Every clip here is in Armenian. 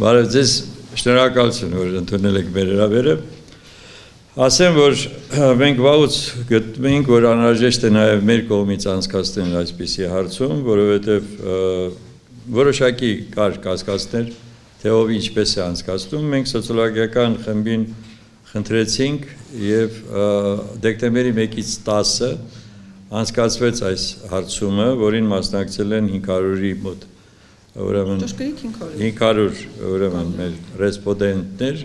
Բարև ձեզ, շնորհակալություն, որ ընդունել եք մեր հրավերը։ Ասեմ, որ մենք վաղուց գտնում ենք, որ անհրաժեշտ է նաև մեր կողմից անցկացնել այսպիսի հարցում, որովհետև որոշակի կար կասկածներ, թե ով ինչպես է անցկացնում։ Մենք սոցիոլոգիական խմբին խնդրեցինք եւ դեկտեմբերի 1-ից 10-ը անցկացվեց այս հարցումը, որին մասնակցել են 500-ի մոտ ուրեմն 500 ուրեմն մեր ռեսպոնդենտներ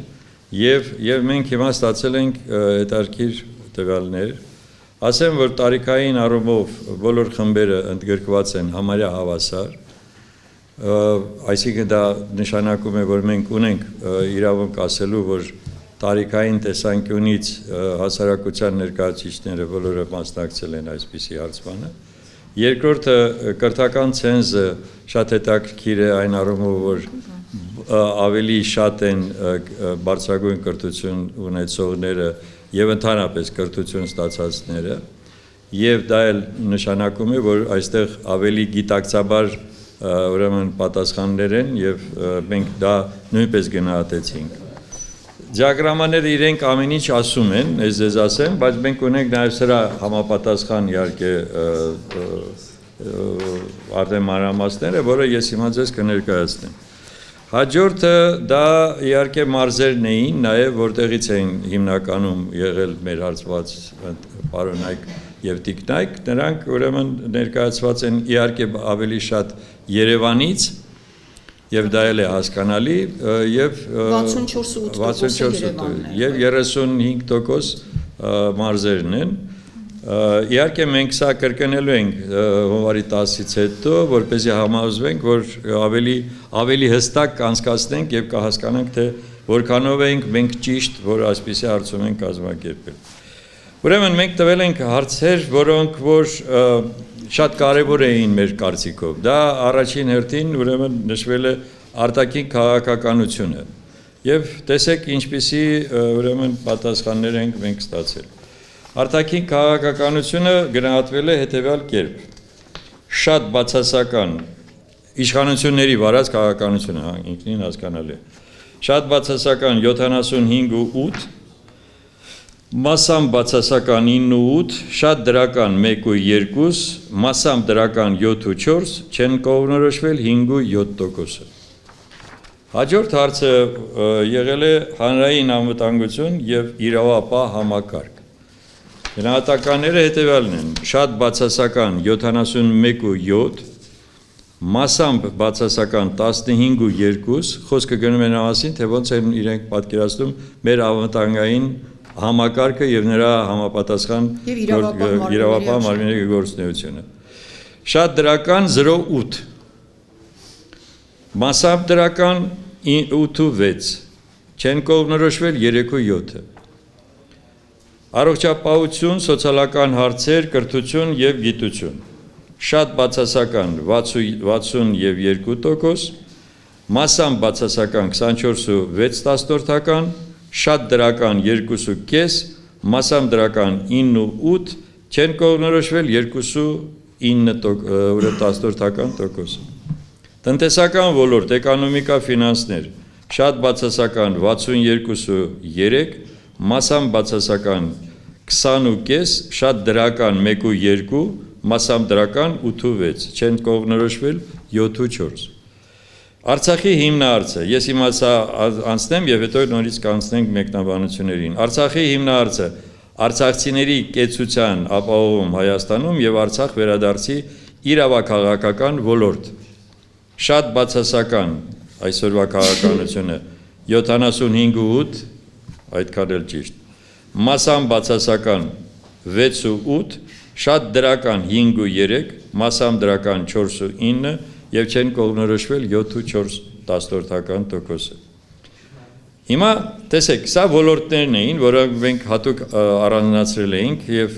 եւ մենք հիմա ստացել ենք հետաքրքիր տվյալներ։ Ասեմ, որ տարիքային առումով բոլոր խմբերը ընդգրկված են համարյա հավասար, այսինքն դա նշանակում է, որ մենք ունենք իրավունք ասելու, որ տարիքային տեսանկյունից հասարակության ներկայացուցիչները բոլորը մասնակցել են այսպիսի հարցմանը։ Երկրորդը կրթական ցենզը շատ հետաքրքիր է այն առումով, որ ավելի շատ են բարձրագույն կրթություն ունեցողները եւ ընդհանրապես կրթություն ստացածները, եւ դա էլ նշանակում է, որ այստեղ ավելի գիտակցաբար ուրեմն պատասխաններ են եւ մենք դա նույնպես գնահատեցինք։ Դիագրամաները իրենք ամեն ինչ ասում են, ես ասեմ, բայց մենք ունենք նաև սրա համապատասխան իհարկե արդեն մանրամասները, որը ես հիմա ձեզ կներկայացնեմ։ Հաջորդը դա իհարկե մարզերն էին, նաև որտեղից էին հիմնականում եղել մեր հարցված պարոնայք եւ տիկնայք, նրանք ուրեմն ներկայացված են իհարկե ավելի շատ Երևանից, եւ դա էլ է հասկանալի եւ 64% եւ 35% մարզերն են։ Իհարկե մենք սա կրկնելու ենք հունվարի 10-ից հետո, որպեսզի համոզվենք, որ ավելի հստակ կանցկացնենք եւ կհասկանանք, թե որքանով ենք մենք ճիշտ, որ այսպիսի հարցում ենք կազմակերպել։ Ուրեմն մենք տվել ենք հարցեր, որոնք որ շատ կարևոր էին մեր կարծիքով։ Դա առաջին հերթին ուրեմն նշվել է արտաքին քաղաքականությունը։ Եվ տեսեք ինչպիսի ուրեմն պատասխաններ ենք մենք ստացել։ Արտաքին քաղաքականությունը գնահատվել է հետևյալ կերպ. շատ բացասական իշխանությունների վարած քաղաքականությունը, ինքնին հասկանալի է։ Շատ բացասական 75.8, մասամբ բացասական 9.8, շատ դրական 1.2, մասամբ դրական 7.4, չեն կողմնորոշվել 5.7%-ը։ Հաջորդ հարցը եղել է հանրային անվտանգություն եւ իրավապահ համակարգ։ Գնահատականները հետևյալն են. շատ բացասական 71.7, մասամբ բացասական 15.2, խոսքը գնում է նա մասին, թե ոնց են իրենք պատկերացնում մեր անվտանգային համակարգը եւ նրա համապատասխան իրավապահ մարմինների գործունեությունը։ Շատ դրական 0.8, մասամբ դրական 8.6, չեն կողմնորոշվել 3.7։ Առողջապահություն, սոցիալական հարցեր, կրթություն եւ գիտություն։ Շատ բացասական 60 եւ 2%, մասամբ բացասական 24.6%, շատ դրական 2.5, մասամբ դրական 9.8, չեն կողմնորոշվել 2.9%։ Տնտեսական ոլորտ, էկոնոմիկա, ֆինանսներ, շատ բացասական 62.3, մասամբ բացասական 20.5, շատ դրական 1.2, մասամբ դրական 8.6, չեն կողմնորոշվել 7.4։ Արցախի հիմնահարցը, ես հիմա սա անցնեմ եւ հետո նորից կանցնենք մեկնաբանություններին։ Արցախի հիմնահարցը արցախցիների կեցության ապահովում Հայաստանում եւ Արցախ վերադարձի իրավաքաղաքական ոլորտ։ Շատ բացասական այսօրվա քաղաքականությունը 75.8, այդքան էլ ճիշտ։ Մասամբ բացասական 6.8, շատ դրական 5.3, մասամբ դրական 4.9 եւ չեն կողմնորոշվել 7.4%-ը։ Հիմա տեսեք, սա ոլորտներն էին, որոնք մենք հատուկ առանձնացրել էինք եւ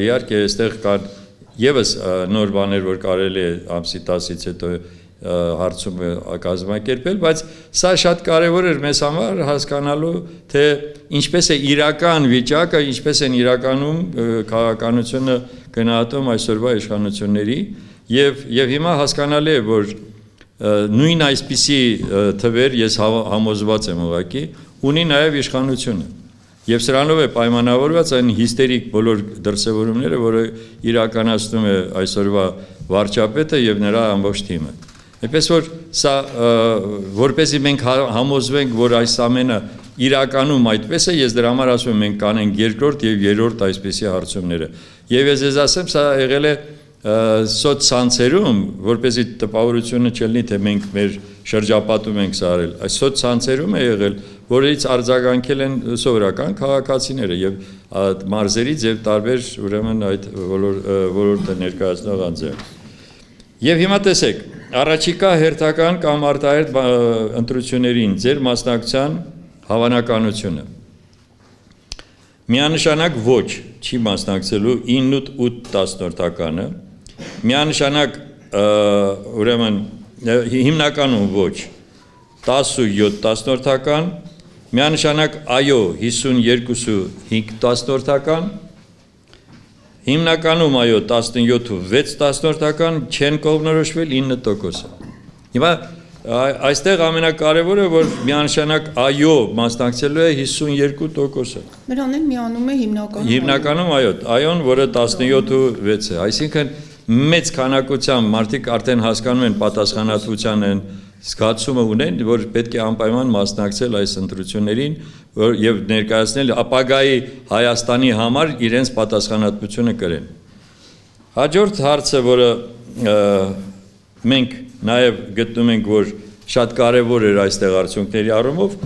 իհարկե այստեղ կան եւս նոր բաներ, որ կարելի է ամսի 10-ից հետո հարցումը կազմակերպել, բայց սա շատ կարևոր էր մեզ համար հասկանալու, թե ինչպես է իրական վիճակը, ինչպես են իրականում քաղաքականությունը գնահատում այսօրվա իշխանությունների եւ հիմա հասկանալի է, որ նույն այսպիսի թվեր ես համոզված եմ ուղղակի ունի նաև իշխանությունը եւ սրանով է պայմանավորված այն հիստերիկ բոլոր դրսևորումները, որը իրականացնում է այսօրվա վարչապետը եւ նրա ամբողջ թիմը։ Այնպես որ սա որպեսզի մենք համոզվենք, որ այս ամենը իրականում այդպես է, ես դրա համար ասում եմ մենք կանենք երկրորդ եւ երրորդ այսպիսի հարցումները։ Եվ ես ասեմ, սա եղել է սոցցանցերում, որպեսզի տպավորությունը չլինի, թե մենք մեր շրջապատում ենք սա արել, այս սոցցանցերում է եղել, որից արձագանքել են սովորական քաղաքացիները եւ մարզերից եւ տարբեր ուրեմն այդ ոլորտը ներկայացնող անձեր։ Եվ հիմա տեսեք, առաջիկա հերթական կամ արտահերթ ընտրություններին ձեր մասնակցության հավանականությունը միանշանակ ոչ չի մասնակցելու 9.8%-ը, միանշանակ ուրեմն հիմնականում ոչ 10.7%, միանշանակ այո 52.5%, հիմնականում այո 17.6%, չեն կողմնորոշվել 9%-ը։ Հիմա այստեղ ամենակարևորը, որ միանշանակ այո մասնակցելու է 52%-ը։ Նրան միանում է հիմնականում այո, այոն, որը 17.6 է, այսինքն մեծ քանակությամբ մարդիկ արդեն հասկանում են պատասխանատվության են զգացումը ունեն, որ պետք է անպայման մասնակցել այս ընտրություններին եւ ներկայացնել ապագայի Հայաստանի համար իրենց պատասխանատվությունը կրեն։ Հաջորդ հարցը, որը մենք նաև գտնում ենք, որ շատ կարևոր էր այստեղ արդյունքների առումով,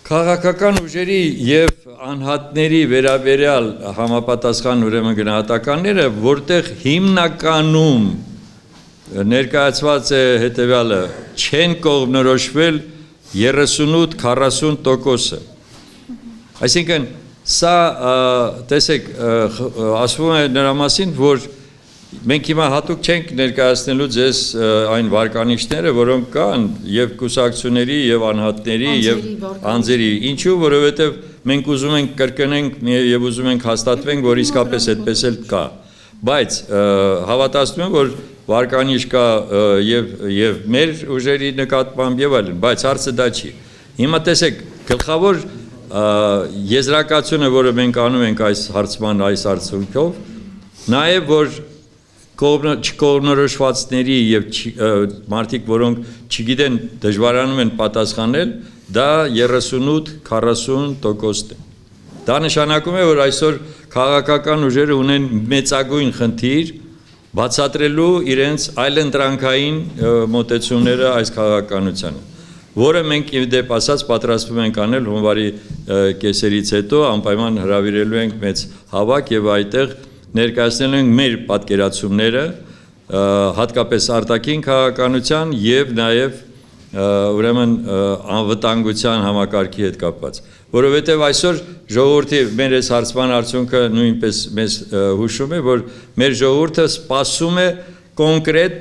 քաղաքական ուժերի եւ անհատների վերաբերյալ համապատասխան ուրեմն գնահատականները, որտեղ հիմնականում ներկայացված է հետեւյալը, չեն կողմնորոշվել 38-40%-ը։ Այսինքն սա տեսեք, ասվում է նրա մասին, որ մենք հիմա հատուկ չենք ներկայացնելու ձեզ այն վարկանիշները, որոնք կան եւ կուսակցությունների եւ անհատների եւ անձերի, ինչու, որովհետեւ մենք ուզում ենք կրկնենք եւ ուզում ենք հաստատվենք, որ իսկապես այդպես էլ կա, բայց հավատացնում եմ, որ վարկանիշ կա եւ մեր ուժերի նկատմամբ եւ այլն, բայց հարցը դա չի։ Հիմա տեսեք, գլխավոր եզրակացությունը, որը մենք անում ենք այս հարցման այս արդյունքով, նաեւ որ չկողմնորոշվածների եւ մարդիկ, որոնք չգիտեն, դժվարանում են պատասխանել, դա 38-40% է։ Դա նշանակում է, որ այսօր քաղաքական ուժերը ունեն մեծագույն խնդիր բացատրելու իրենց այլընտրանքային մոտեցումները այս քաղաքականությանը, որը մենք իդեպ ասած պատրաստվում ենք անել հունվարի կեսերից հետո, անպայման հրավիրելու ենք մեծ հավաք եւ այդտեղ ներկայացնելու ենք մեր պատկերացումները, հատկապես արտաքին քաղաքականության եւ նաեւ ուրեմն անվտանգության համակարգի հետ կապված, որովհետեւ այսօր ժողովրդի մեր այս հարցման արդյունքը նույնպես մեզ հուշում է, որ մեր ժողովուրդը սպասում է կոնկրետ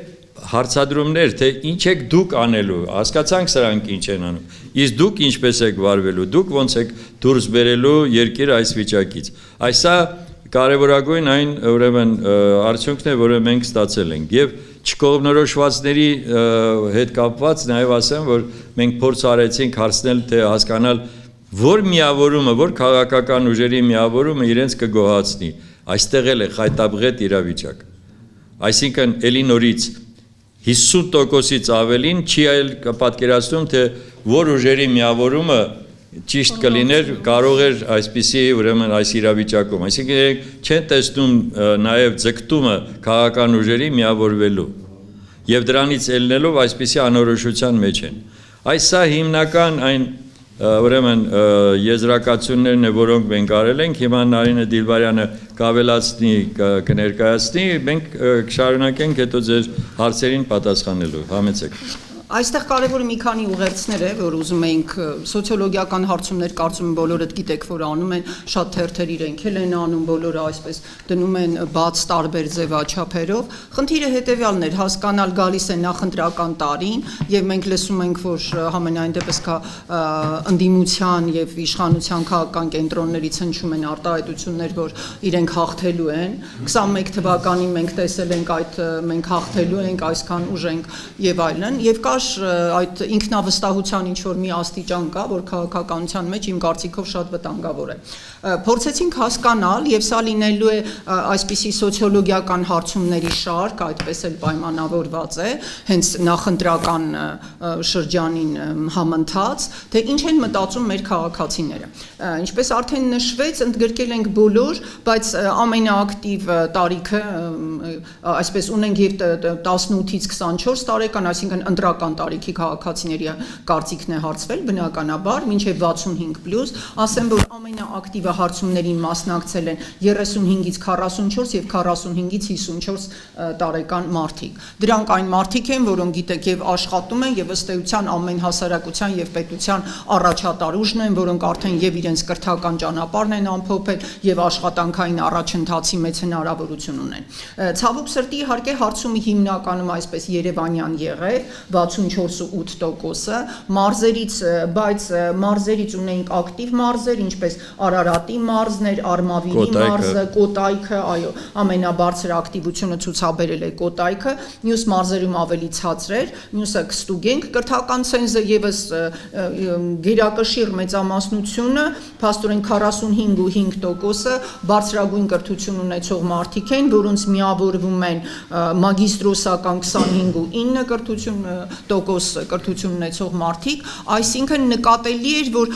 հարցադրումներ, թե ինչ եք դուք անելու, հասկացանք սրանք ինչ են անում, իսկ դուք ինչպես եք վարվելու, դուք ոնց եք դուրս բերելու երկիրը այս վիճակից։ Այսա կարևորագույն այն ուրեմն արդյունքն է, որը մենք ստացել ենք եւ չկողմնորոշվածների հետ կապված նաեւ ասեմ, որ մենք փորձ արեցինք հարցնել, թե հասկանալ, որ միավորումը, որ քաղաքական ուժերի միավորումը իրենց կգոհացնի։ Այստեղ էլ է խայտաբղետ իրավիճակ։ Այսինքն ելի նորից 50%-ից ավելին չի այլ պատկերացնում, թե որ ուժերի միավորումը ճիշտ կլիներ, կարող էր այսպիսի ուրեմն այս իրավիճակում, այսինքն չեն տեսնում նաև ձգտումը քաղաքական ուժերի միավորվելու եւ դրանից ելնելով այսպիսի անորոշության մեջ են։ Այս սա հիմնական այն ուրեմն եզրակացություններն է, որոնք մենք արել ենք, հիմա Նարինե Դիլբարյանը կավելացնի, կներկայացնի, մենք կշարունակենք հետո ձեր հարցերին պատասխանելու, համեցեք։ Այստեղ կարևորը մի քանի ուղերձներ է, որ ուզում ենք սոցիոլոգիական հարցումներ կարծում եմ բոլորդ գիտեք, որ անում են, շատ թերթեր իրենք են անում, բոլորը այսպես դնում են բաց տարբեր ձևաչափերով։ Խնդիրը հետևյալն էր, հասկանալ գալիս է նախընտրական տարին եւ մենք լսում ենք, որ համենայն դեպս կա ընդդիմության եւ իշխանության քաղաքական կենտրոններից հնչում են արտահայտություններ, որ իրենք հաղթելու են։ 21 թվականին մենք տեսել ենք այդ մենք հաղթելու ենք, այսքան ուժ ենք եւ այլն, եւ կար այդ ինքնավստահության ինչ որ մի աստիճան կա, որ քաղաքականության մեջ իմ կարծիքով շատ վտանգավոր է։ Փորձեցինք հասկանալ եւ սա լինելու է այսպիսի սոցիոլոգիական հարցումների շարք, այդպես էլ պայմանավորված է, հենց նախընտրական շրջանին համընթաց, թե ինչ են մտածում մեր քաղաքացիները։ Ինչպես արդեն նշվեց, ընդգրկել ենք բոլոր, բայց ամենաակտիվ տարիքը, այսպես ունենք եւ 18-ից 24 տարեկան, այսինքն ընտրական տարիքի քաղաքացիների կարծիքն է հարցվել, բնականաբար, մինչև 65+, ասեմ, որ ամենաակտիվը հարցումներին մասնակցել են 35-ից 44 եւ 45-ից 54 տարեկան մարդիկ։ Դրանք այն մարդիկ են, որոնք գիտեք եւ աշխատում են եւ ըստ էության ամեն հասարակության եւ պետության առաջատար ուժն են, որոնք արդեն եւ իրենց կրթական ճանապարհն են ամփոփել եւ աշխատանքային առաջընթացի մեծ հնարավորություն ունեն։ Ցավոք սրտի իհարկե հարցումը հիմնականում այսպես Երևանյան եղավ 64.8%, մարզերից, բայց մարզերից ունենք ակտիվ մարզեր, ինչպես Արարատի մարզներ, Արմավիրի մարզը, Կոտայքը, այո, ամենաբարձր ակտիվությունը ցուցաբերել է Կոտայքը, մյուս մարզերում ավելի ցածր էր, մյուսը կստուգենք, կրթական ցենզը եւս գերակշիռ մեծամասնությունը, փաստորեն 45.5%-ը բարձրագույն կրթություն ունեցող մարդիկ են, որոնց միավորվում են մագիստրոսական 25.9% կրթություն ունեցող մարդիկ, այսինքն նկատելի էր, որ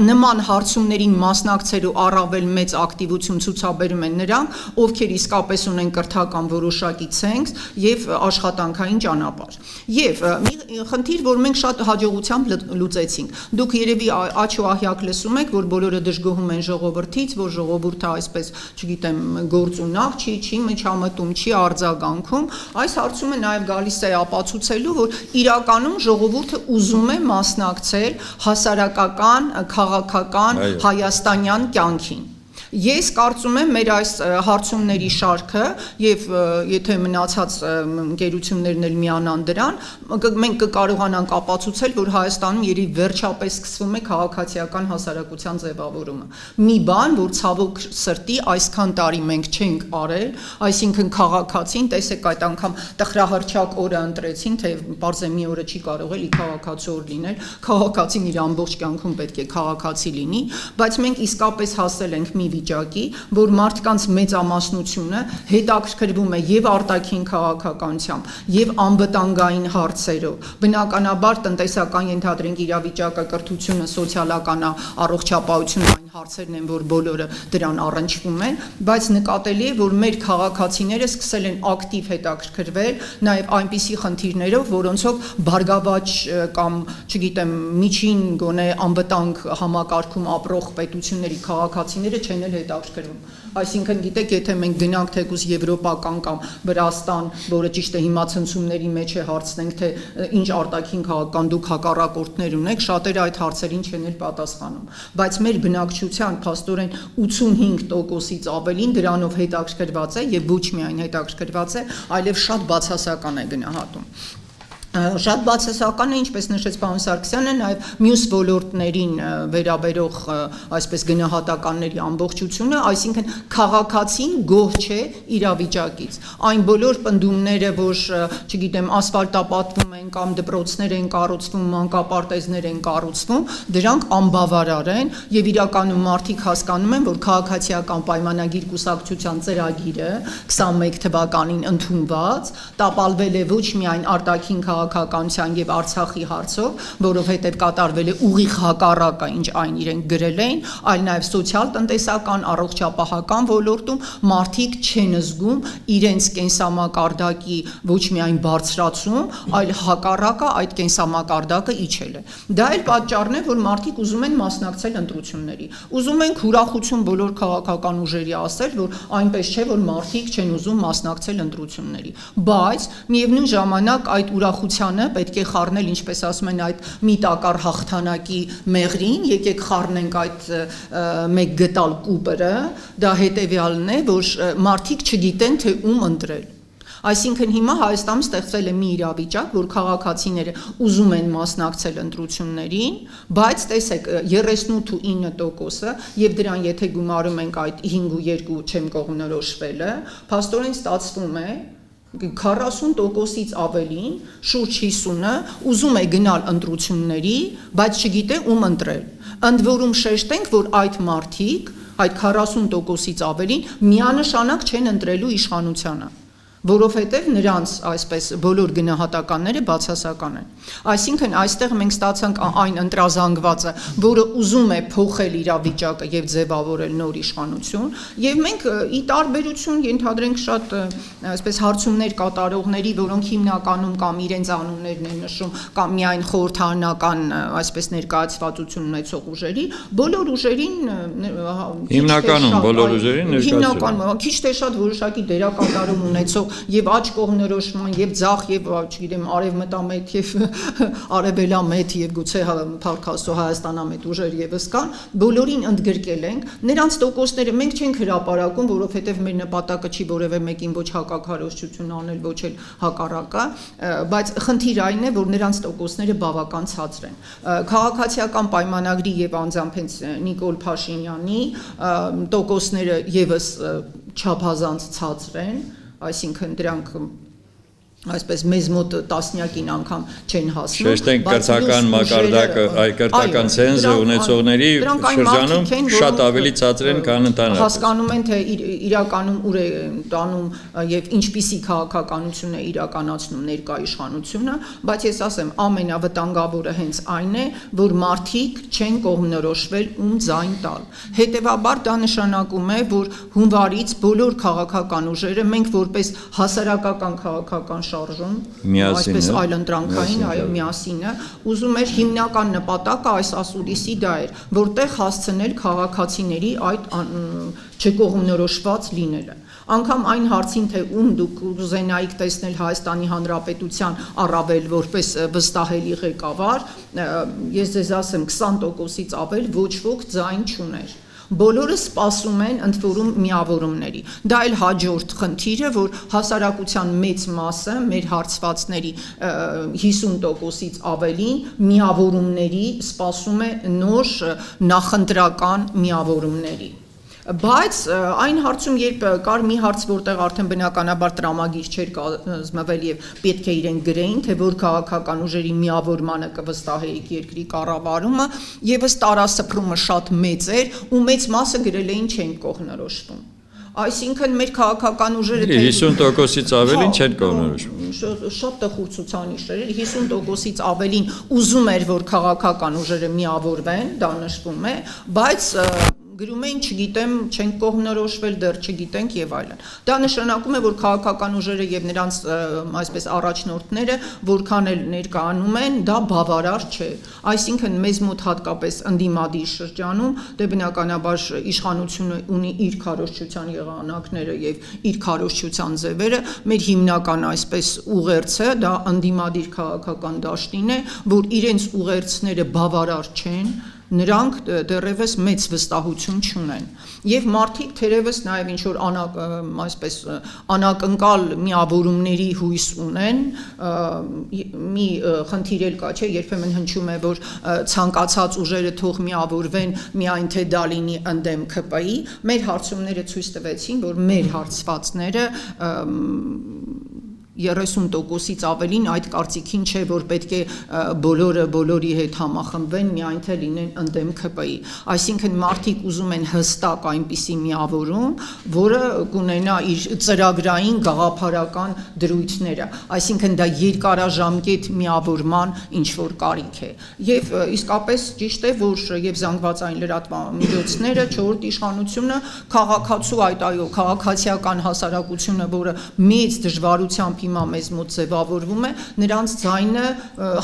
նման հարցումներին մասնակցելու առավել մեծ ակտիվություն ցուցաբերում են նրանք, ովքեր իսկապես ունեն կրթական որոշակի ցենզ եւ աշխատանքային ճանապարհ։ Եվ մի խնդիր, որ մենք շատ հաջողությամբ լուծեցինք։ Դուք երևի աչու ահյակ լսում եք, որ բոլորը դժգոհում են ժողովրդից, որ ժողովուրդը այսպես, չգիտեմ, գործունակ չի միջամտում, չի արձագանքում։ Այս հարցումը նաև գալիս է ապացուցելու, որ իրականում ժողովուրդը ուզում է մասնակցել հասարակական, քաղաքական, հայաստանյան կյանքին։ Ես կարծում եմ մեր այս հարցումների շարքը եւ եթե մնացած ընկերություններն էլ միանան դրան, մենք կկարողանանք ապացուցել, որ Հայաստանում երբ վերջապես սկսվում է քաղաքացիական հասարակության ձևավորումը։ Մի բան, որ ցավոք սրտի այսքան տարի մենք չենք արել, այսինքն քաղաքացին, տեսեք այդ անգամ տխրահռչակ օրը ընտրեցին, թե բարձր մի օրը չի կարող էլի քաղաքացի օր լինել, քաղաքացին իր ամբողջ կյանքում պետք է քաղաքացի լինի, բայց մենք իսկապես հասել ենք մի վիճակի, որ մարդկանց մեծամասնությունը հետաքրքրվում է եւ արտաքին քաղաքականությամբ, եւ անվտանգային հարցերով։ Բնականաբար տնտեսական ենթադրենք իրավիճակը, կրթությունը, սոցիալական առողջապահությունը այն հարցերն են, որ բոլորը դրան առնչվում են, բայց նկատելի է, որ մեր քաղաքացիները սկսել են ակտիվ հետաքրքրվել նաեւ այնպիսի խնդիրներով, որոնցով բարգավաճ կամ, չգիտեմ, միջին գոնե անվտանգ համակարգում ապրող պետությունների քաղաքացիները չեն էլ հետաքրքրվում։ Այսինքն գիտեք, եթե մենք գնանք թեկուզ եվրոպական կամ Վրաստան, որը ճիշտ է հիմա ցնցումների մեջ է, հարցնենք, թե ինչ արտաքին քաղաքական դուք հակառակորդներ ունեք, շատերը այդ հարցերին չեն էլ պատասխանում։ Բայց մեր բնակչության փաստորեն 85%-ից ավելին դրանով հետաքրքրված է եւ ոչ միայն հետաքրքրված է, այլև շատ բացասական է գնահատում։ Շատ բացասական է, ինչպես նշեց պարոն Սարգսյանը, նաև մյուս ոլորտներին վերաբերող այսպես գնահատականների ամբողջությունը, այսինքն քաղաքացին գոհ չէ իրավիճակից։ Այն բոլոր պնդումները, որ, չգիտեմ, ասֆալտապատվում են կամ դպրոցներ են կառուցվում, մանկապարտեզներ են կառուցվում, դրանք անբավարար են եւ իրականում մարդիկ հասկանում են, որ քաղաքացիական պայմանագիր կուսակցության ծրագիրը 21 թվականին ընդունված տապալվել է ոչ միայն արտաքին քաղաքականության եւ Արցախի հարցով, որովհետեւ կատարվել է ուղիղ հակառակը, ինչ այն իրենք գրել էին, այլ նաեւ սոցիալ-տնտեսական, առողջապահական ոլորտում մարդիկ չեն զգում իրենց կենսամակարդակի ոչ միայն բարձրացում, այլ հակառակը այդ կենսամակարդակը իջել է։ Դա էլ պատճառն է, որ մարդիկ ուզում են մասնակցել ընտրությունների։ Ուզում են ուրախություն բոլոր քաղաքական ուժերի ասել, որ այնպես չէ, որ մարդիկ չեն ուզում մասնակցել ընտրությունների։ Բայց միևնույն ժամանակ այդ ուրախության իշխանությանը պետք է խառնել, ինչպես ասում են, այդ մի տակառ հաղթանակի մեղրին, եկեք խառնենք այդ մեկ գտալ կուպերը, դա հետևյալն է, որ մարդիկ չգիտեն, թե ում ընտրել։ Այսինքն հիմա Հայաստանում ստեղծվել է մի իրավիճակ, որ քաղաքացիները ուզում են մասնակցել ընտրություններին, բայց տեսեք 38.9%-ը եւ դրան եթե գումարում ենք այդ 5.2 չեմ կողմնորոշվելը, փաստորեն ստացվում է 40%-ից ավելին, շուրջ 50-ը ուզում է գնալ ընտրությունների, բայց չգիտե ում ընտրել։ Ընդ որում շեշտենք, որ այդ մարդիկ, այդ 40%-ից ավելին միանշանակ չեն ընտրելու իշխանությանը, որովհետև նրանց այսպես բոլոր գնահատականները բացասական են։ Այսինքն այստեղ մենք ստացանք այն ընտրազանգվածը, որը ուզում է փոխել իրավիճակը եւ ձևավորել նոր իշխանություն, եւ մենք ի տարբերություն ենթադրենք շատ այսպես հարցումներ կատարողների, որոնք հիմնականում կամ իրենց անուններն են նշում, կամ միայն խորհրդարանական այսպես ներկայացվածություն ունեցող ուժերի, բոլոր ուժերին հիմնականում բոլոր ուժերին հիմնականում քիչ թե շատ որոշակի դերակատարում ունեցող եւ աջ կողմնորոշման եւ ձախ եւ չգիտեմ արևմտամետ եւ արևելամետ եւ գուցե Փարքաստո Հայաստանամետ ուժեր եւս կան, բոլորին ընդգրկել ենք, նրանց տոկոսները մենք չենք հրապարակում, որովհետեւ մեր նպատակը չի որևէ մեկին ոչ հակակարողություն անել, ոչ էլ հակառակը, բայց խնդիրը այն է, որ նրանց տոկոսները բավական ցածր են։ Քաղաքացիական պայմանագրի եւ անձամբ հենց Նիկոլ Փաշինյանի տոկոսները եւս չափազանց ցածր են, այսինքն դրանք այսպես մեզ մոտ տասնյակին անգամ չեն հասնում։ Շեշտենք կրթական մակարդակը, կրթական ցենզը ունեցողների շրջանում շատ ավելի ցածր են, քան ընդհանրապես։ Հասկանում են, թե իրականում ուր է տանում եւ ինչպիսի քաղաքականություն է իրականացնում ներկա իշխանությունը, բայց ես ասեմ, ամենավտանգավորը հենց այն է, որ մարդիկ չեն կողմնորոշվել ում ձայն տալ։ Հետևաբար դա նշանակում է, որ հունվարից բոլոր քաղաքական ուժերը մենք որպես հասարակական քաղաքական շարժում, այսպես այլընտրանքային, այո, միասինը, ուզում էր հիմնական նպատակը այս ասուլիսի դա էր, որտեղ հասցնել քաղաքացիների այդ չկողմնորոշված լինելը։ Անկամ այն հարցին, թե ում դուք կուզենայիք տեսնել Հայաստանի Հանրապետության առավել որպես վստահելի ղեկավար, ես ձեզ ասեմ 20%-ից ավել ոչ ոք ձայն չուներ։ Բոլորը սպասում են ընդ որում միավորումների։ Դա էլ հաջորդ խնդիրը, որ հասարակության մեծ մասը մեր հարցվածների 50%-ից ավելին միավորումների սպասում է նոր նախընտրական միավորումների։ Բայց այն հարցում, երբ կար մի հարց, որտեղ արդեն բնականաբար տրամագիր չէր կազմվել եւ պետք է իրեն գրեին, թե որ քաղաքական ուժերի միավորմանը կվստահեիք երկրի կառավարումը, եւս տարասփռումը շատ մեծ էր, ու մեծ մասը գրել էին չեն կողմնորոշվում։ Այսինքն մեր քաղաքական ուժերը 50%-ից ավելին չեն կողմնորոշվում։ Շատ տխուր ցուցանիշեր էր, 50%-ից ավելին ուզում էր, որ քաղաքական ուժերը միավորվեն, դա նշվում է, բայց գրում էին, չգիտեմ, չենք կողմնորոշվել, դեռ չգիտենք եւ այլն։ Դա նշանակում է, որ քաղաքական ուժերը եւ նրանց այսպես առաջնորդները, որքան էլ ներկայանում են, դա բավարար չէ։ Այսինքն մեզ մոտ հատկապես ընդդիմադիր շրջանում, դե բնականաբար իշխանությունը ունի իր քարոզչության եղանակները եւ իր քարոզչության ձևերը, մեր հիմնական այսպես ուղերձը դա ընդդիմադիր քաղաքական դաշտին է, որ իրենց ուղերձները բավարար չեն, նրանք դեռևս մեծ վստահություն չունեն եւ մարդիկ թերևս նաեւ ինչ որ այսպես անակնկալ միավորումների հույս ունեն մի խնդիր էլ կա չէ երբեմն հնչում է որ ցանկացած ուժերը թող միավորվեն միայն թե դա լինի ընդդեմ ՔՊ-ի մեր հարցումները ցույց տվեցին որ մեր հարցվածները 30%-ից ավելին այդ կարծիքին չէ, որ պետք է բոլորը բոլորի հետ համախմբվեն, միայն թե լինեն ընդդեմ ՔՊ-ի։ Այսինքն մարդիկ ուզում են հստակ այնպիսի միավորում, որը կունենա իր ծրագրային գաղափարական դրույթները, այսինքն դա երկարաժամկետ միավորման ինչ որ կարիք է։ Եվ իսկապես ճիշտ է, որ եւ զանգվածային լրատվամիջոցները, չորրորդ իշխանությունը քաղաքացու այդ այո, քաղաքացիական հասարակությունը, որը մեծ դժվարությամբ հիմա մեզ մոտ ձևավորվում է, նրանց ձայնը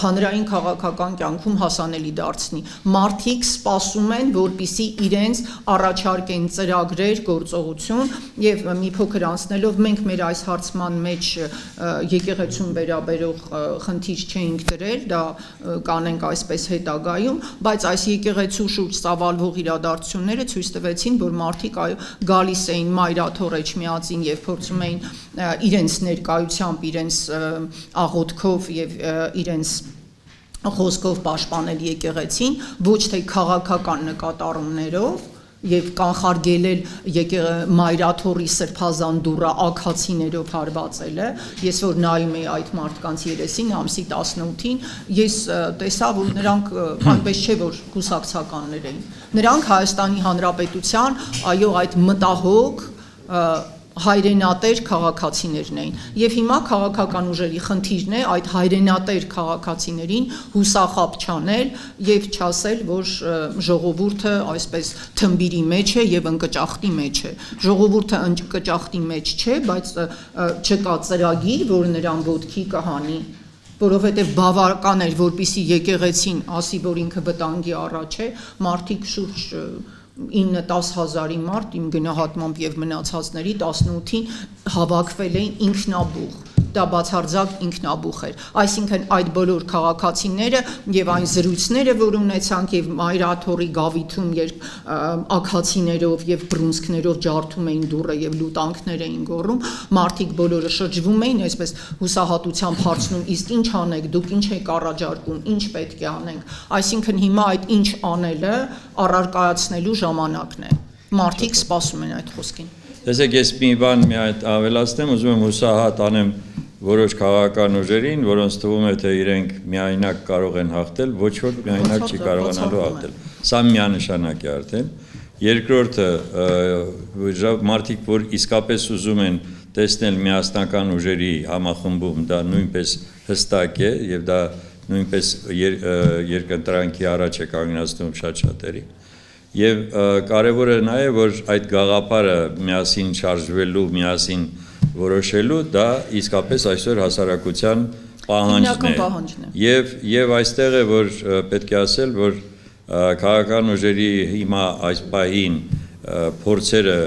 հանրային քաղաքական կյանքում հասանելի դարձնի։ Մարդիկ սպասում են, որպեսզի իրենց առաջարկեն ծրագրեր, գործողություն, եւ մի փոքր անցնելով մենք մեր այս հարցման մեջ եկեղեցուն վերաբերող խնդիր չէինք դրել, դա կանենք այսպես հետագայում, բայց այս եկեղեցու շուրջ ծավալվող իրադարձությունները ցույց տվեցին, որ մարդիկ գալիս էին Մայրաթոր Էջմիածին եւ փորձում էին իրենց ներկայությամբ, իրենց աղոթքով եւ իրենց խոսքով պաշտպանել եկեղեցին, ոչ թե քաղաքական նկատառումներով եւ կանխարգելել Մայրաթորի սրբազան դուռը աքացիներով հարվածելը, ես որ նայում էի այդ մարդկանց երեսին ամսի 18-ին, ես տեսա, որ նրանք այնպես չէ, որ կուսակցականներ էին, նրանք Հայաստանի Հանրապետության, այո, այդ մտահոգ հայրենատեր քաղաքացիներն էին եւ հիմա քաղաքական ուժերի խնդիրն է այդ հայրենատեր քաղաքացիներին հուսախաբ չանել եւ չասել, որ ժողովուրդը այսպես թմբիրի մեջ է եւ ընկճախտի մեջ է։ Ժողովուրդը ընկճախտի մեջ չէ, բայց չկա ծրագիր, որ նրան ոտքի կհանի, որովհետեւ բավական էր, որպիսի եկեղեցին ասի, որ ինքը վտանգի առաջ է, մարդիկ շուրջ 9-10 հազարի մարդ իմ գնահատմամբ եւ մնացածների 18-ին հավաքվել էին ինքնաբուխ, դա բացարձակ ինքնաբուխ էր, այսինքն այդ բոլոր քաղաքացիները եւ այն զրույցները, որ ունեցանք եւ Մայրաթորի գավիթում աքացիներով եւ բռունցքներով ջարդում էին դուռը եւ լուտանքներ էին գոռում, մարդիկ բոլորը շրջվում էին, այսպես հուսահատությամբ հարցնում, իսկ ինչ անեք, դուք ինչ եք առաջարկում, ինչ պետք է անենք, այսինքն հիմա այդ ինչ անելը առարկայացնելու ժամանակն է, մարդիկ սպասում են այդ խոսքին։ Տեսեք, ես մի բան մի այդ ավելացնեմ, ուզում եմ հուսահատ անեմ որոշ քաղաքական ուժերին, որոնց թվում է, թե իրենք միայնակ կարող են հաղթել, ոչ որ միայնակ չի կարողանալու հաղթել։ Սա միանշանակ է արդեն։ Երկրորդը, մարդիկ, որ իսկապես ուզում են տեսնել միասնական ուժերի համախմբում, դա նույնպես հստակ է եւ դա նույնպես երկընտրանքի առաջ է կանգնացնում շատ-շատերի։ Եվ կարևորը նա է, որ այդ գաղափարը միասին շարժվելու, միասին որոշելու, դա իսկապես այսօր հասարակության պահանջն է։ Եվ այստեղ է, որ պետք է ասել, որ քաղաքական ուժերի հիմա այս պահին փորձերը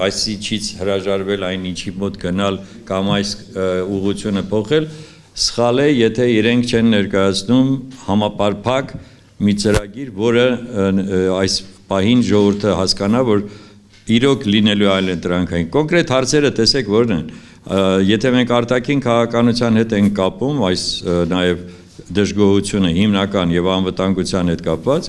այսիչից հրաժարվել այն ինչի մոտ գնալ կամ այս ուղղությունը փոխել, սխալ է, եթե իրենք չեն ներկայացնում համապարփակ մի ծրագիր, որը այս պահին ժողովուրդը հասկանա, որ իրոք լինելու այլընտրանքային։ Կոնկրետ հարցերը տեսեք որն են, եթե մենք արտաքին քաղաքականության հետ ենք կապում, այս նաև դժգոհությունը հիմնական եւ անվտանգության հետ կապված,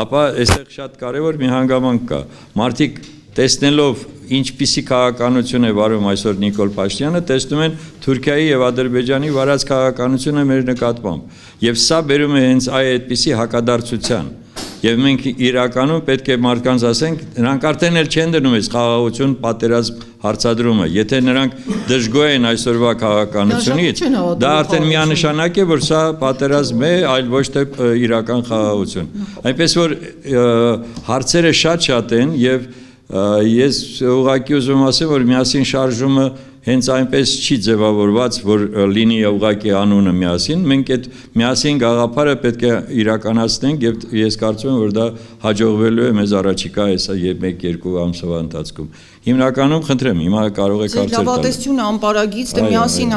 ապա այստեղ շատ կարեւոր մի հանգամանք կա։ Մարդիկ տեսնելով ինչպիսի քաղաքականություն է վարում այսօր Նիկոլ Փաշինյանը, տեսնում են Թուրքիայի եւ Ադրբեջանի վարած քաղաքականությունը մեր նկատմամբ։ Եվ սա բերում է հենց այդպիսի հակադարձության։ Եվ մենք իրականում պետք է մարդկանց ասենք, նրանք արդեն էլ չեն դնում այս խաղաղություն, պատերազմ հարցադրումը։ Եթե նրանք դժգոհ են այսօրվա քաղաքականությունից, դա արդեն միանշանակ է, որ սա պատերազմ է, այլ ոչ թե իրական խաղաղություն։ Այնպես որ հարցերը շատ են եւ ես ուղղակի ուզում ասեմ, որ միասին շարժումը հենց այնպես չի ձևավորված, որ լինի ուղղակի անունը միասին, մենք այդ միասին գաղափարը պետք է իրականացնենք եւ ես կարծում եմ, որ դա հաջողվելու է մեզ առաջիկա այս 1-2 ամսվա ընթացքում։ Հիմնականում խնդրեմ, հիմա կարող եք հարցեր տալ։ Լավատեսությունը անպարագից, դե միասին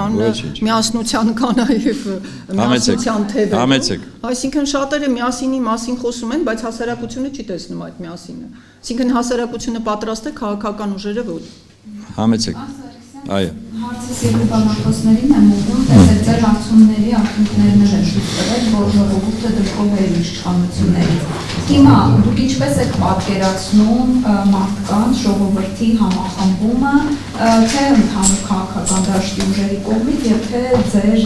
միասնության կա նաեւ միասնության թեվը։ Այսինքն շատերը միասինի մասին խոսում են, բայց հասարակությունը չի տեսնում այդ միասինը։ Այսինքն հասարակությունը պատրաստ է, քաղաքական ուժերը ոչ։ Համեցեք։ Այո։ Հարցս երկու բանակոսներին եմ ուղղում, տեսեք ձեր հարցումների արդյունքներն են շուտ տվել, որ ժողովուրդը դժգոհ է իշխանություններից։ Հիմա դուք ինչպես եք պատկերացնում մարդկանց ժողովրդի համախմբումը, թե ընդհանուր քաղաքական դաշտի ուժերի կողմից եւ թե ձեր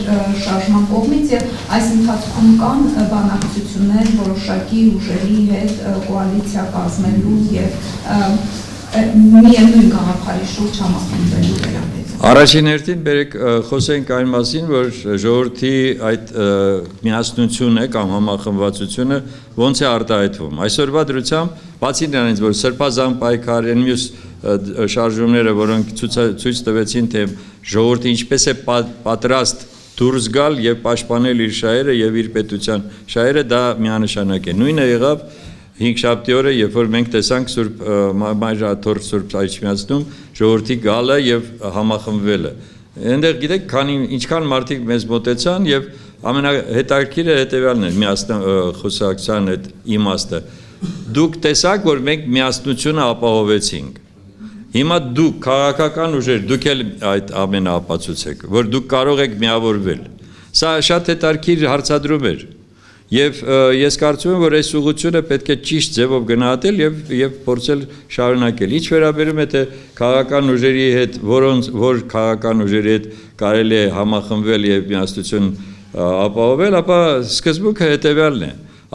շարժման կողմից եւ այս ընթացքում կան բանակցություններ որոշակի ուժերի հետ կոալիցիա կազմելու եւ միևնույն գաղափարի շուրջ համախմբվելու վերաբերյալ։ Առաջին հերթին բերեք խոսենք այն մասին, որ ժողովրդի այդ միասնությունը կամ համախմբվածությունը ոնց է արտահայտվում։ Այսօրվա դրությամբ, բացի նրանից, որ սրբազան պայքար, մյուս շարժումները, որոնք ցույց տվեցին, թե ժողովուրդը ինչպես է պատրաստ դուրս գալ եւ պաշտպանել իր շահերը եւ իր պետության շահերը, դա միանշանակ է։ Նույնը եղավ 5-շաբթի օրը, երբ որ մենք տեսանք Սուրբ Մայրաթոր Սուրբ Այցմիածնում ժողովրդի գալը եւ համախմբվելը։ Այնտեղ գիտեք, ինչքան մարդիկ մեզ մոտեցան եւ ամենահետաքրքիրը հետեւյալն էր խոսակցության այդ իմաստը։ Դուք տեսաք, որ մենք միասնությունը ապահովեցինք։ Հիմա դուք քաղաքական ուժեր, դուք էլ այդ ամենը ապացուցեք, որ դուք կարող եք միավորվել։ Սա շատ հետաքրքիր հարցադրում էր։ Եվ ես կարծում եմ, որ այս ուղղությունը պետք է ճիշտ ձևով գնահատել եւ փորձել շարունակել։ Ինչ վերաբերում է թե քաղաքական ուժերի հետ, որ քաղաքական ուժերի հետ կարելի է համախմբվել եւ միասնություն ապահովել, ապա սկզբունքը հետեւյալն է։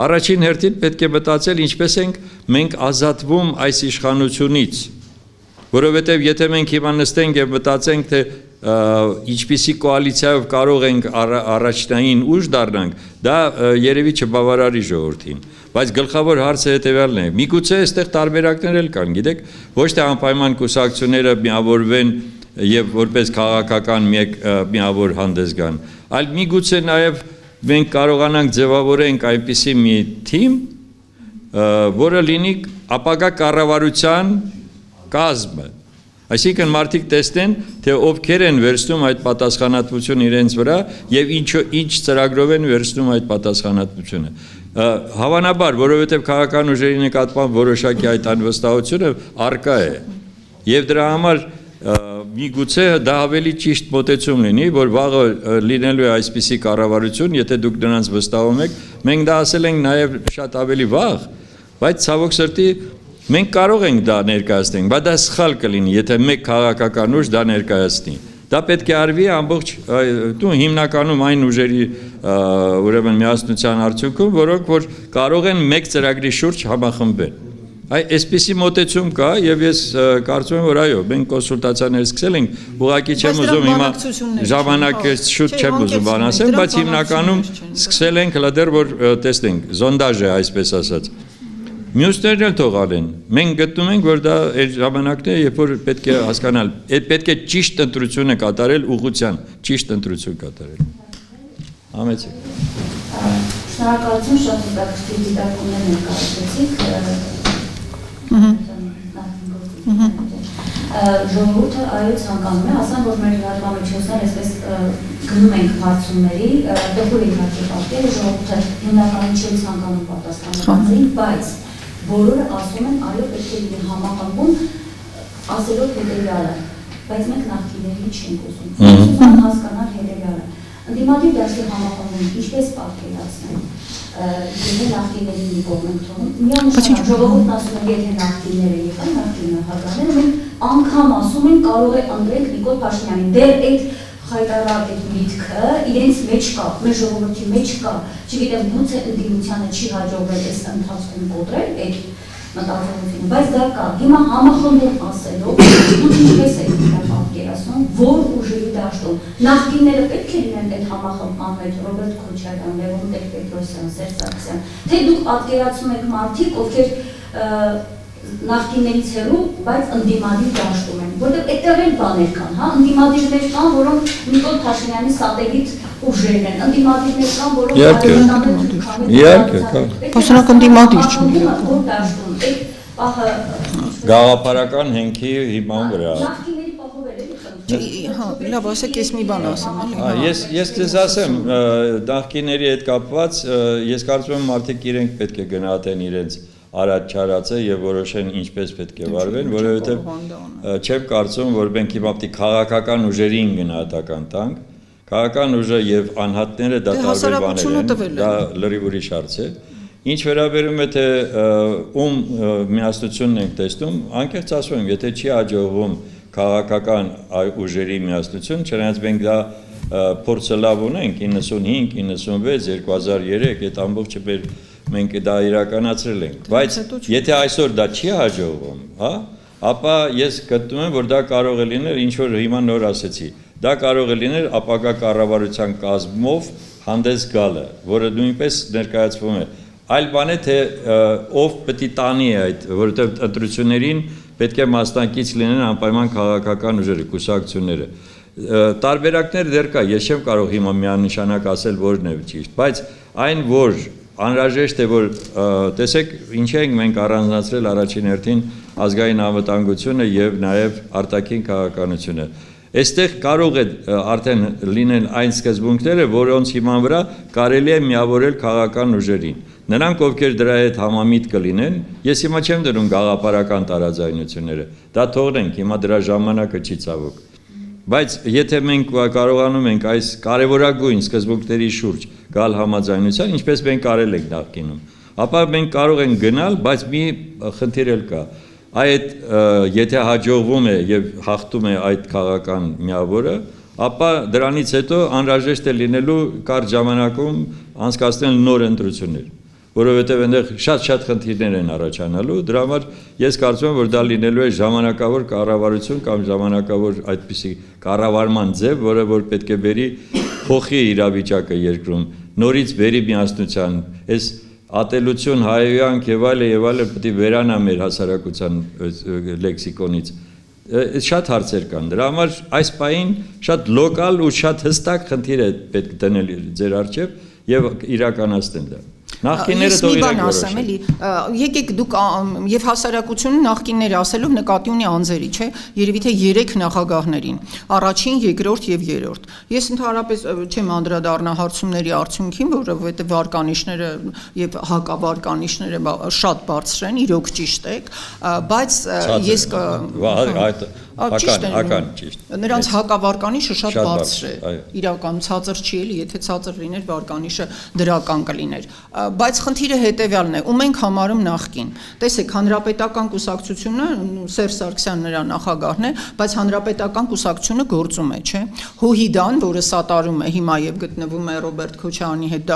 Առաջին հերթին պետք է մտածել ինչպես ենք մենք ազատվում այս իշխանությունից, որովհետև եթե մենք հիմա նստենք եւ մտածենք թե ինչպիսի կոալիցիայով կարող ենք առաջնային ուժ դառնանք, դա երևի չբավարարի ժողովրդին, բայց գլխավոր հարցը հետեւյալն է։ Միգուցե այստեղ տարբերակներ էլ կան, գիտեք, ոչ թե անպայման կուսակցությունները միավորվեն եւ որպես քաղաքական միավոր հանդես գան, այլ միգուցե նաեւ մենք կարողանանք ձևավորենք այնպիսի մի թիմ, որը լինի ապագա կառավարության կազմը։ Այսինքն մարդիկ տեսնեն, թե ովքեր են վերցնում այդ պատասխանատվությունը իրենց վրա եւ ինչ ծրագրով են վերցնում այդ պատասխանատվությունը։ Հավանաբար, որովհետեւ քաղաքական ուժերի նկատմամբ որոշակի այդ անվստահությունը առկա է։ Եվ դրա համար միգուցե դա ավելի ճիշտ մոտեցում լինի, որ վաղը լինելու է այսպիսի կառավարություն, եթե դուք դրանց վստահում եք, մենք դա ասել ենք նաեւ շատ ավելի վաղ, բայց ցավոք սրտի մենք կարող ենք դա ներկայացնենք, բայց դա սխալ կլինի, եթե մեկ քաղաքական ուժ դա ներկայացնի։ Դա պետք է արվի ամբողջ հիմնականում այն ուժերի ուրեմն միասնության արդյունքում, որոնք որ կարող են մեկ ծրագրի շուրջ համախմբել։ Այսպիսի մոտեցում կա եւ ես կարծում եմ, որ այո, մենք կոնսուլտացիաներ սկսել ենք, ուղղակի չեմ ուզում հիմա ժամանակը շուտ չեմ ուզում բան ասեմ, բայց հիմնականում սկսել ենք հլադեր, որ տեսնենք, զոնդաժ է այսպես ասած։ Մյուսներն էլ թող անեն։ Մենք գտնում ենք, որ դա այդ ժամանակն է, երբ որ պետք է հասկանալ, պետք է ճիշտ ընտրությունը կատարել, ուղղության, ճիշտ ընտրություն կատարել։ Համեցեք։ Շնորհակալություն, շատ հետաքրքիր դիտարկումներ ներկայացրեցիք։ Ժողովուրդը այո ցանկանում է, ասեմ, որ մեր լրատվամիջոցներ այսպես գնում ենք հարցումների, դեպի իհարկե պատկերը ժողովուրդը հիմնականում չի ցանկանում պատասխանել, բայց բոլորը ասում են, այո, պետք է լինի համախմբում, ասելով հետևյալը, բայց մենք նախկիների չենք ուզում։ Ուզում հասկանալ հետևյալը։ Ընդդիմադիր դաշտի համախմբում ինչպես պատկերացնել, եթե նախկիների մի կողմ ենք թողնում, միանշանակ ժողովուրդն ասում է, եթե նախկիները եղան, նախկին նախագահները, մենք անգամ ասում են կարող է ընտրենք Նիկոլ Փաշինյանին, դեռ այդ խայտարակ այդ միտքը իրենց մեջ կա, մեր ժողովրդի մեջ կա, չգիտեմ, գուցե ընդդիմությանը չի հաջողվել այս ընթացքում կոտրել այդ մտածողությունը, բայց դա կա։ Հիմա համախմբում ասելով, դուք ինչպես եք դա պատկերացնում, որ ուժերի դաշտում նախկինները պետք է լինեն այդ համախմբման մեջ, Ռոբերտ Քոչարյան, Լևոն Տեր-Պետրոսյան, Սերժ Սարգսյան, թե դուք պատկերացնում եք մարդիկ, ովքեր նախկիններից հեռու, բայց ընդդիմադիր դաշտում են, որտեղ այդտեղ էլ բաներ կան, հա, ընդդիմադիրներ կան, որոնք Նիկոլ Փաշինյանի սատելիտ ուժերն են, ընդդիմադիրներ կան, որոնք Իհարկե, Փաշինյանը ընդդիմադիր չի։ գաղափարական հենքի հիման վրա։ Նախկինների պահովել էլի Հա, լավ, ասեք, ես մի բան ասեմ, էլի։ Ես ձեզ ասեմ, նախկիների հետ կապված, ես կարծում եմ մարդիկ իրենք պետք է գնահատեն իրենց առաջարածը եւ որոշեն ինչպես պետք է վարվեն, որովհետեւ չեմ կարծում, որ մենք հիմա պետք է քաղաքական ուժերին գնահատական տանք, քաղաքական ուժը եւ անհատները դա տարբեր բաներ են, դա լրիվ ուրիշ հարց է։ Ինչ վերաբերում է թե ում միասնությունն ենք տեսնում, անկեղծ ասում եմ, եթե չի հաջողվում քաղաքական ուժերի միասնություն, չնայած մենք դա փորձը լավ ունենք 95, 96, 2003 այդ ամբողջը մենք դա իրականացրել ենք, բայց եթե այսօր դա չի հաջողվում, հա, ապա ես գտնում եմ, որ դա կարող է լինել, ինչ որ հիմա նոր ասեցի, դա կարող է լինել ապագա կառավարության կազմով հանդես գալը, որը նույնպես ներկայացվում է։ Այլ բան է թե ով պետք է տանի այդ, որովհետև ընտրություններին պետք է մասնակից լինեն անպայման քաղաքական ուժերը, կուսակցությունները։ Տարբերակներ դեռ կա, ես չեմ կարող հիմա միանշանակ ասել որն է ճիշտ, բայց այն որ անհրաժեշտ է որ տեսեք ինչի ենք մենք առանձնացրել առաջին հերթին ազգային անվտանգությունը եւ նաեւ արտաքին քաղաքականությունը։ Այստեղ կարող է արդեն լինեն այն սկզբունքները, որոնց հիման վրա կարելի է միավորել քաղաքական ուժերին։ Նրանք ովքեր դրա հետ համամիտ կլինեն, ես հիմա չեմ դնում գաղափարական տարաձայնությունները, դա թողնենք, հիմա դրա ժամանակը չի ցավոք։ Բայց եթե մենք կարողանում ենք այս կարևորագույն սկզբունքների շուրջ գալ համաձայնության, ինչպես մենք արել ենք նախկինում, ապա մենք կարող ենք գնալ, բայց մի խնդիր էլ կա։ Այդ եթե հաջողվում է եւ հաղթում է այդ քաղաքական միավորը, ապա դրանից հետո անհրաժեշտ է լինելու կարճ ժամանակում անցկացնել նոր ընտրություններ, որովհետև այնտեղ շատ խնդիրներ են առաջանալու, դրա համար ես կարծում եմ, որ դա լինելու է ժամանակավոր կառավարություն կամ ժամանակավոր այդպիսի կառավարման ձև, որը որ պետք է բերի փոխի իրավիճակը երկրում, նորից բերի միասնության, այս ատելություն, հայոյանք եւ այլը պետք է վերանա մեր հասարակության լեքսիկոնից։ Շատ հարցեր կան, դրա համար այս պահին շատ լոկալ ու շատ հստակ խնդիր է պետք դնել ձեր առջև եւ իրականացնել դա։ Նախկինները թող իրենք ասեմ էլի, եկեք դուք եւ հասարակությունը նախկինները ասելով նկատի ունի անձերի, չէ, երևի թե 3 նախագահներին, առաջին, երկրորդ եւ երրորդ։ Ես ընդհանրապես չեմ անդրադառնա հարցումների արդյունքին, որովհետեւ վարկանիշները եւ հակավարկանիշները շատ բարձր են, իրոք ճիշտ եք, բայց ես Ական ճիշտ։ Նրանց հակավարկանիշը շատ բարձր է։ Իրականում ցածր չի էլի, եթե ցածր լիներ վարկանիշը դրական կլիներ։ Բայց խնդիրը հետեւյալն է, ու մենք համարում նախկին։ Տեսեք, հանրապետական կուսակցությունը Սերժ Սարգսյանն նրա նախագահն է, բայց հանրապետական կուսակցությունը գործում է, չէ։ ՀՈՀԻԴ-ն, որը սատարում է հիմա եւ գտնվում է Ռոբերտ Քոչարյանի հետ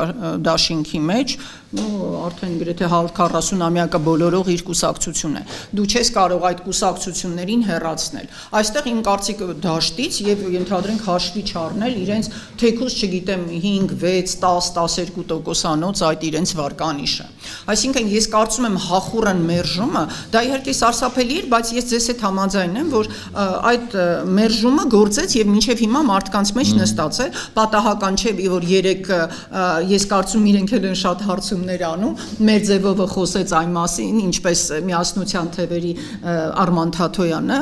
դաշինքի մեջ, արդեն գրեթե 140-ամյակը բոլորող իր կուսակցությունն է։ Դու չես կարող այդ կուսակցություններին հեռացնել։ Այստեղ իմ կարծիքը դաշտից եւ ենթադրենք հաշվի չառնել իրենց թեկուզ չգիտեմ 5, 6, 10, 12%-անոց այդ իրենց վարկանիշը։ Այսինքն ես կարծում եմ հախուռն մերժումը դա իհարկե սարսափելի էր, բայց ես ձեզ հետ համաձայն եմ, որ այդ մերժումը գործեց եւ մինչեւ հիմա մարդկանց մեջ նստած է, պատահական չէ, որ 3 ես կարծում իրենք էլ են շատ հարցումներ անում, մեր ձևովը խոսեց այն մասին, ինչպես միասնության թևերի Արման Թաթոյանը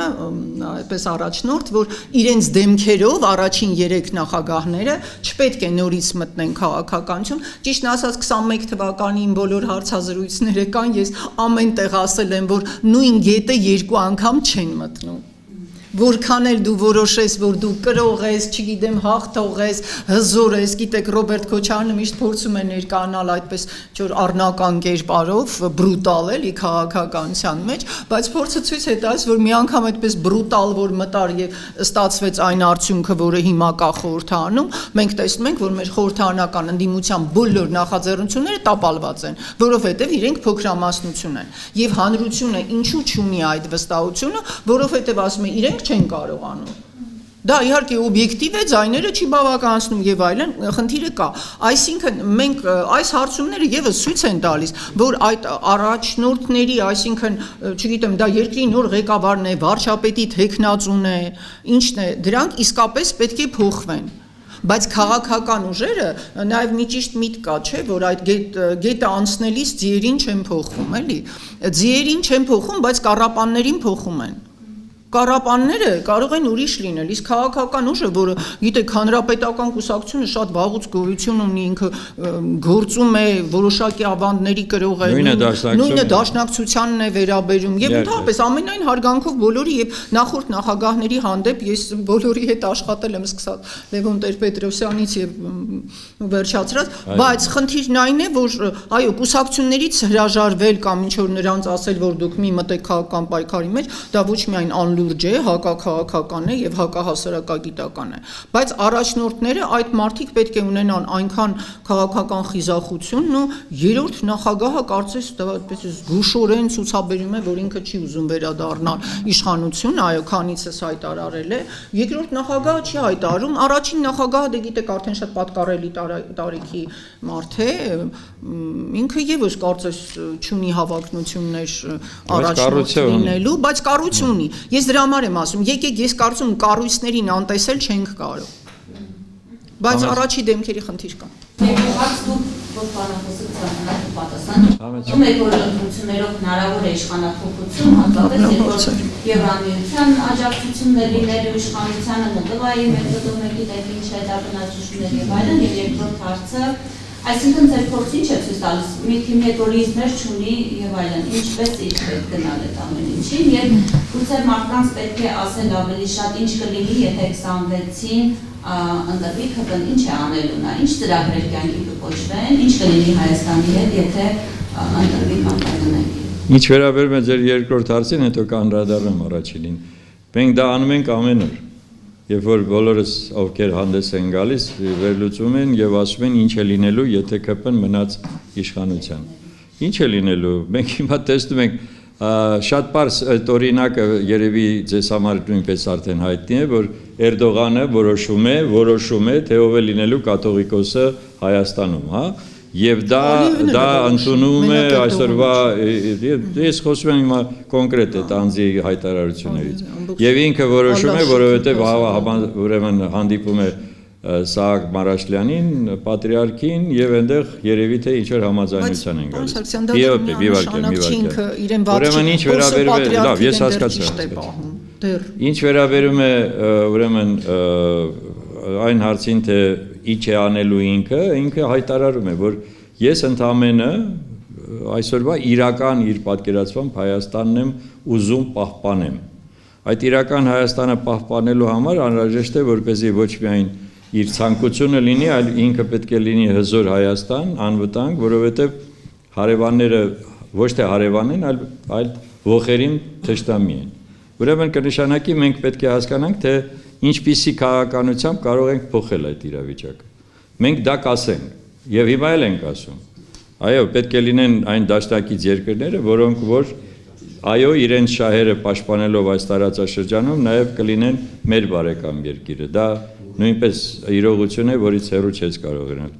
այդպես առաջնորդ, որ իրենց դեմքերով առաջին 3 նախագահները չպետք է նորից մտնեն քաղաքականություն, ճիշտն ասած 21 թվականին բոլոր հարցազրույցները կան, ես ամեն տեղ ասել եմ, որ նույն գետը 2 անգամ չեն մտնում։ Որքան էլ դու որոշես, որ դու կրող ես, չգիտեմ, հաղթող ես, հզոր ես, գիտեք, Ռոբերտ Քոչարյանը միշտ փորձում է ներկայանալ այդպես չոր առնական կերպարով, բրուտալ էլի քաղաքականության մեջ, բայց փորձը ցույց է տալիս, որ մի անգամ այդպես բրուտալ որ մտար եւ ստացվեց այն արդյունքը, որը հիմա կա խորհրդարանում, մենք տեսնում ենք, որ մեր խորհրդարանական ընդդիմության բոլոր նախաձեռնությունները տապալված են, որովհետեւ իրենք փոքրամասնություն են։ Եվ հանրությունը ինչու չունի այդ վստահությունը, որովհետեւ ասում է իրենք չեն կարողանում։ Դա իհարկե օբյեկտիվ է, ձայները չի բավականացնում եւ այլն, խնդիրը կա։ Այսինքն մենք այս հարցումները եւս ցույց են տալիս, որ այդ առաջնորդների, այսինքն, չգիտեմ, դա երկրի նոր ղեկավարն է, վարչապետի թեկնածուն է, ինչն է, դրանք իսկապես պետք է փոխվեն։ Բայց քաղաքական ուժերը նաև մի ճիշտ միտք կա, չէ, որ այդ գետը անցնելիս ձիերին չեն փոխվում, էլի։ Ձիերին չեն փոխում, բայց կառապաններին փոխում են։ Կառապանները կարող են ուրիշ լինել, իսկ քաղաքական ուժը, որը գիտեք, հանրապետական կուսակցությունը շատ վաղուց գոյություն ունի, ինքը գործում է, որոշակի ավանդների կրող է, նույնը դաշնակցությանն է վերաբերում եւ ընդհանրապես ամենայն հարգանքով բոլորի եւ նախորդ նախագահների հանդեպ ես բոլորի հետ աշխատել եմ, սկսած Լևոն Տեր-Պետրոսյանից եւ վերջացրած, բայց խնդիրն այն է, որ այո, կուսակցություններից հրաժարվել կամ ինչ որ նրանց ասել, որ դուք մի մտեք քաղաքական պայքարի մեջ, դա ոչ միայն համալուրջ է, հակաքաղաքական է եւ հակահասարակագիտական է, բայց առաջնորդները այդ մարդիկ պետք է ունենան այնքան քաղաքական խիզախությունն ու երրորդ նախագահը կարծես դա այդպես զգուշորեն ցուցաբերում է, որ ինքը չի ուզում վերադառնալ իշխանություն, այո, քանիցս հայտարարել է, երկրորդ նախագահը չի հայտարարում, առաջին նախագահը դե գիտեք արդեն շատ պատկառելի տարիքի մարդ է, ինքը եւս կարծես չունի հավակնություններ առաջնորդ լինելու, բայց կառույց ունի։ Ես դրա համար եմ ասում, եկեք ես կարծում կառույցներին անտեսել չենք կարող։ Բայց առաջի դեմքերի խնդիր կա։ Պատասխանում եք, որ ընտրություններով հնարավոր է իշխանափոխություն, հատկապես երբ Եվրամիության աջակցություններ լինելու իշխանությանը, ՄՏՎ-ի մեթոդոմեկի դեպի ինչ է դա բնաջություններ եւ այլն, եւ երկրորդ հարցը, այսինքն ձեր փորձը ինչ է ցույց տալիս, մի թիմի օրիզներ չունի եւ այլն, ինչպես պետք գնալ այդ ամեն ինչին, եւ գուցե մարդկանց պետք է ասել ավելի շատ ինչ կլինի, եթե 26-ին ընտրվի ԿՊ-ն ինչ է անելու նա, ինչ ծրագրեր կյանքի կկոչվեն, ինչ կլինի Հայաստանի հետ, եթե ընտրվի կամ կայնանալի։ Ինչ վերաբերում է ձեր երկրորդ հարցին, հետո կանդրադառնամ առաջինին։ Մենք դա անում ենք ամեն օր։ Երբ որ բոլորս ովքեր հանդես են գալիս, վերլուծում են եւ ասում են ինչ է լինելու, եթե ԿՊ-ն մնաց իշխանության։ Ինչ է լինելու։ Մենք հիմա տեսնում ենք շատ པարզ այդ օրինակը երևի ձեզ համար նույնպես արդեն հայտնի է, որ Էրդողանը որոշում է, թե ով է լինելու կաթողիկոսը Հայաստանում, հա, եւ դա ընդունում է այսօրվա ես խոսում եմ հիմա կոնկրետ այդ անձի հայտարարություններից եւ ինքը որոշում է, որովհետեւ ուրեմն հանդիպում է Սահակ Մարաշլյանին, պատրիարքին եւ այնտեղ երևի թե ինչ որ համաձայնության են գալիս։ Ուրեմն ինչ վերաբերում է, լավ, ես հասկացա։ Ինչ վերաբերում է ուրեմն այն հարցին թե ինչ է անելու ինքը հայտարարում է, որ ես ընդամենը այսօրվա իրական իր պատկերացմամբ Հայաստանն եմ ուզում պահպանեմ։ Այդ իրական Հայաստանը պահպանելու համար անհրաժեշտ է, որպեսզի ոչ միայն իր ցանկությունը լինի, այլ ինքը պետք է լինի հզոր Հայաստան, անվտանգ, որովհետև հարևանները ոչ թե հարևան են, այլ ողերին թշնամի են։ Ուրեմն կնշանակի մենք պետք է հասկանանք, թե ինչպիսի քաղաքականությամբ կարող ենք փոխել այդ իրավիճակը։ Մենք դա կասենք եւ հիմա էլ ենք ասում։ Այո, պետք է լինեն այն դաշնակից երկրները, որոնք որ այո, իրենց շահերը պաշտպանելով այս տարածաշրջանում նաև կլինեն մեր բարեկամ երկիրը։ Դա նույնպես իրողություն է, որից հեռու չես կարող գնալ։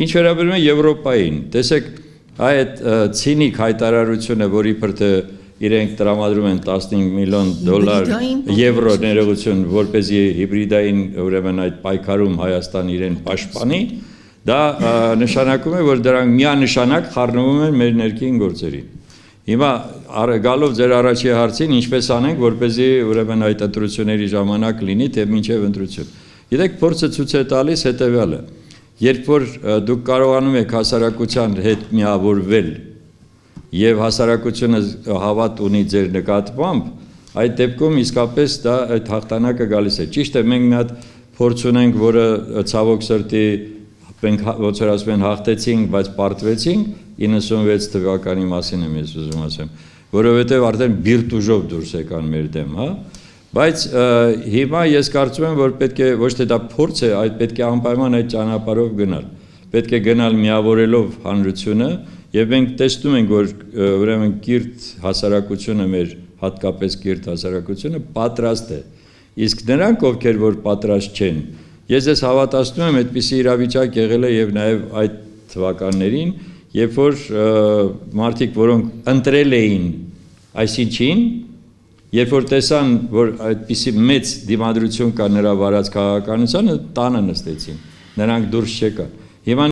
Ինչ վերաբերում է Եվրոպային, տեսեք, այդ ցինիկ հայտարարությունը, որ իբր թե իրենք տրամադրում են 15 միլիոն դոլար եվրո ներողություն, որպեսզի հիբրիդային ուրեմն այդ պայքարում Հայաստան իրեն պաշտպանի, դա նշանակում է, որ դրանք միանշանակ խառնվում են մեր ներքին գործերին։ Հիմա գալով ձեր առաջի հարցին, ինչպես անենք, որպեսզի ուրեմն այդ ընտրությունների ժամանակ լինի, թե մինչև ընտրություն։ Գիտեք, փորձը ցույց է տալիս հետևյալը. երբ որ դուք կարողանում եք հասարակության հետ միավորվել եւ հասարակությունը հավատ ունի ձեր նկատմամբ, այդ դեպքում իսկապես դա այդ հաղթանակը գալիս է։ Ճիշտ է, մենք մի հատ փորձ ունենք, որը ցավոք սրտի մենք ոնց որ ասում են հաղթեցինք, բայց պարտվեցինք 96 թվականի մասին եմ ես ուզում ասեմ, որովհետև արդեն բիրտ ուժով դուրս եկան մեր դեմ, հա։ Բայց հիմա ես կարծում եմ, որ պետք է ոչ թե դա փորձ է, այլ պետք է անպայման այդ ճանապարհով գնալ։ Պետք է գնալ միավորելով հանրությունը, եւ մենք տեսնում ենք, որ ուրեմն կիրթ հասարակությունը մեր, հատկապես կիրթ հասարակությունը պատրաստ է։ Իսկ նրանք, ովքեր որ պատրաստ չեն, ես ես հավատացնում եմ, այդպիսի իրավիճակ եղել է եւ նաեւ այդ թվականներին, երբ որ մարդիկ, որոնք ընտրել էին այսինչին, երբ որ տեսան, որ այդպիսի մեծ դիմադրություն կա նրա վարած քաղաքականությանը, տանը նստեցին, նրանք դուրս չեկան։ Հիմա